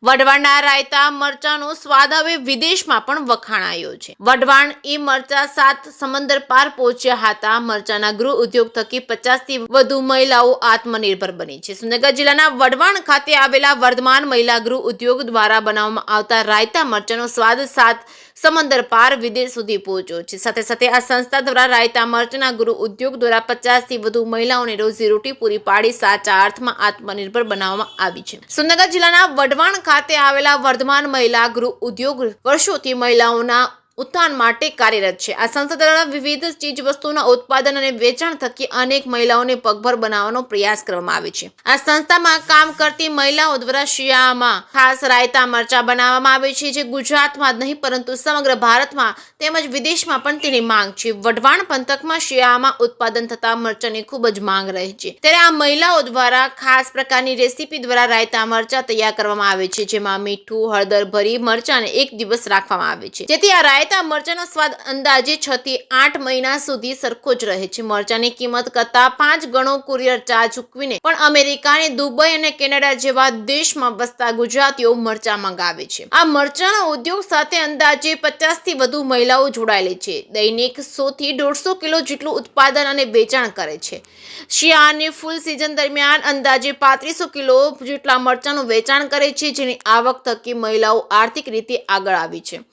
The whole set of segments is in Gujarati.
વઢવાણના રાયતા મરચાનો સ્વાદ હવે વિદેશમાં પણ વખાણાયો છે। વઢવાણ એ મરચા 7 સમંદર પાર પહોંચ્યા હતા। મરચાના ગૃહ ઉદ્યોગ થકી 50 થી વધુ મહિલાઓ આત્મનિર્ભર બની છે। સુરેન્દ્રનગર જિલ્લાના વઢવાણ ખાતે આવેલા વર્ધમાન મહિલા ગૃહ ઉદ્યોગ દ્વારા બનાવવામાં આવતા રાયતા મરચાનો સ્વાદ 7 સમંદર પાર વિદેશ સુધી પહોંચ્યો છે। સાથે સાથે આ સંસ્થા દ્વારા રાયતા મરચાના ગૃહ ઉદ્યોગ દ્વારા 50 થી વધુ મહિલાઓને રોજીરોટી પૂરી પાડી સાચા અર્થમાં આત્મનિર્ભર બનાવવામાં આવી છે। સુરેન્દ્રનગર જિલ્લાના વઢવાણ ખાતે આવેલા વર્ધમાન મહિલા ગૃહ ઉદ્યોગ વર્ષોથી મહિલાઓના ઉત્થાન માટે કાર્યરત છે। આ સંસ્થા દ્વારા વિવિધ ચીજ વસ્તુઓના ઉત્પાદન અને વેચાણ થકી અનેક મહિલાઓને પગભર બનાવવાનો પ્રયાસ કરવામાં આવે છે। આ સંસ્થામાં કામ કરતી મહિલાઓ દ્વારા શિયાળામાં ખાસ રાયતા મરચા બનાવવામાં આવે છે, જે ગુજરાતમાં જ નહીં પરંતુ સમગ્ર ભારતમાં તેમજ વિદેશમાં પણ તેની માંગ છે। વઢવાણ પંથકમાં શિયાળામાં ઉત્પાદન થતા મરચાની ખૂબ જ માંગ રહે છે, ત્યારે આ મહિલાઓ દ્વારા ખાસ પ્રકારની રેસીપી દ્વારા રાયતા મરચા તૈયાર કરવામાં આવે છે, જેમાં મીઠું હળદર ભરી મરચાને 1 દિવસ રાખવામાં આવે છે, જેથી આ રાયતા મરચાનો સ્વાદ અંદાજે 6 થી 8 મહિના સુધી સરખો જ રહે છે। મરચાની કિંમત કરતા 5 ગણો કુરિયર ચાર્જ ચૂકવીને પણ અમેરિકા અને દુબઈ અને કેનેડા જેવા દેશમાં વસતા ગુજરાતીઓ મરચા મંગાવે છે। આ મરચાના ઉદ્યોગ સાથે અંદાજે 50 થી વધુ મહિલાઓ જોડાયેલી છે। દૈનિક 100 થી 150 કિલો જેટલું ઉત્પાદન અને વેચાણ કરે છે। શિયાળાની ફૂલ સિઝન દરમિયાન અંદાજે 3500 કિલો જેટલા મરચાનું વેચાણ કરે છે, જેની આવક થકી મહિલાઓ આર્થિક રીતે આગળ આવી છે।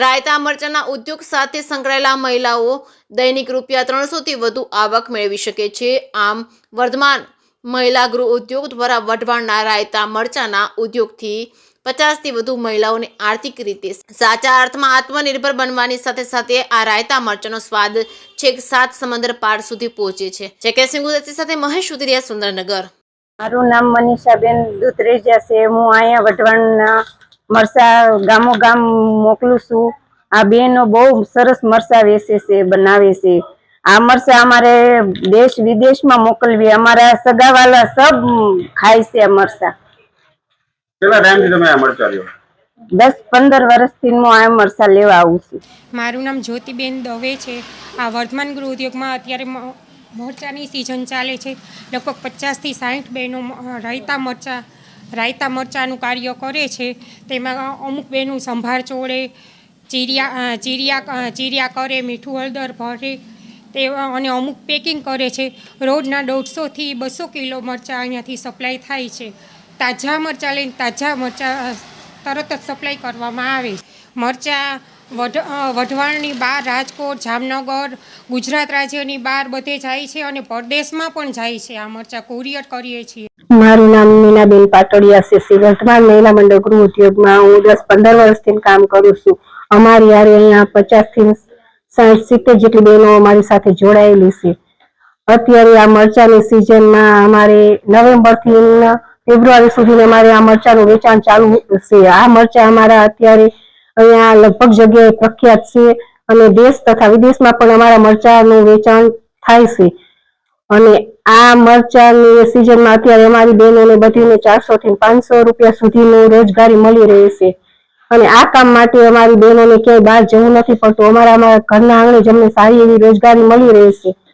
રાયતા મરચાના ઉદ્યોગ સાથે સંકળાયેલા મહિલાઓ દૈનિક ₹300 થી વધુ આવક મેળવી શકે છે। આમ વર્ધમાન મહિલા ગૃહ ઉદ્યોગ દ્વારા વઢવાણના રાયતા મરચાના ઉદ્યોગથી 50 થી વધુ મહિલાઓને આર્થિક રીતે સાચા અર્થમાં આત્મનિર્ભર બનવાની સાથે સાથે આ રાયતા મરચાનો સ્વાદ છેક 7 સમંદર પાર સુધી પહોંચે છે। જેકેસિંહ ગુજરાતી સાથે મહેશ સુતરિયા, સુરેન્દ્રનગર। મારું નામ મનીષાબેન દુધરેજા છે। હું અહીંયા વઢવાણના મરચા ગામો ગામ મોકલું છું। આ બેનો બહુ સરસ મરચા વેચે છે, બનાવે છે। આ મરચા અમારે દેશ વિદેશમાં મોકલવી, અમારા સગાવાલા સબ ખાય છે આ મરચા। કેટલા ટાઈમથી તમે આ મરચા લ્યો? 10-15 વર્ષથી હું આ મરચા લેવા આવું છું। મારું નામ જ્યોતિબેન દવે છે। આ વર્ધમાન ગૃહ ઉદ્યોગમાં અત્યારે મરચાની સિઝન ચાલે છે। લગભગ 50 થી 60 બહેનો રાયતા મરચાનું કાર્ય કરે છે। તેમાં અમુક બહેનો સંભાર ચોળે, ચીરિયા કરે, મીઠું હળદર ભરે તે અને અમુક પેકિંગ કરે છે। રોજના 150 થી 200 કિલો મરચાં અહીંયાથી સપ્લાય થાય છે। તાજા મરચાં લઈને તાજા મરચાં તરત જ સપ્લાય કરવામાં આવે છે। મરચાં વઢવાણની બહાર રાજકોટ, જામનગર, ગુજરાત રાજ્યની બહાર બધે જાય છે અને પરદેશમાં પણ જાય છે। આ મરચાં કુરિયર કરીએ છીએ। મારું નામ મીનાબેન પાટડિયા છે। વર્ધમાન મહિલા મંડળ ગૃહ ઉદ્યોગમાં હું 10-15 વર્ષથી કામ કરું છું। અમારી યારે અહીંયા 50 થી 60-70 જેટલી બહેનો અમારી સાથે જોડાયેલી છે। અત્યારે આ મરચાની સિઝનમાં અમારે નવેમ્બરથી ફેબ્રુઆરી સુધી અમારે આ મરચાનું વેચાણ ચાલુ છે। આ મરચા અમારા અત્યારે અહીંયા લગભગ જગ્યાએ પ્રખ્યાત છે અને દેશ તથા વિદેશમાં પણ અમારા મરચાનું વેચાણ થાય છે। અને આ મરચાની સિઝનમાં અત્યારે અમારી બહેનોને બધીને 400 થી 500 રૂપિયા સુધીનું રોજગારી મળી રહે છે। અને આ કામ માટે અમારી બહેનોને ક્યાંય બહાર જવું નથી પડતું। અમારા ઘરના આંગણે જ અમને સારી એવી રોજગારી મળી રહે છે।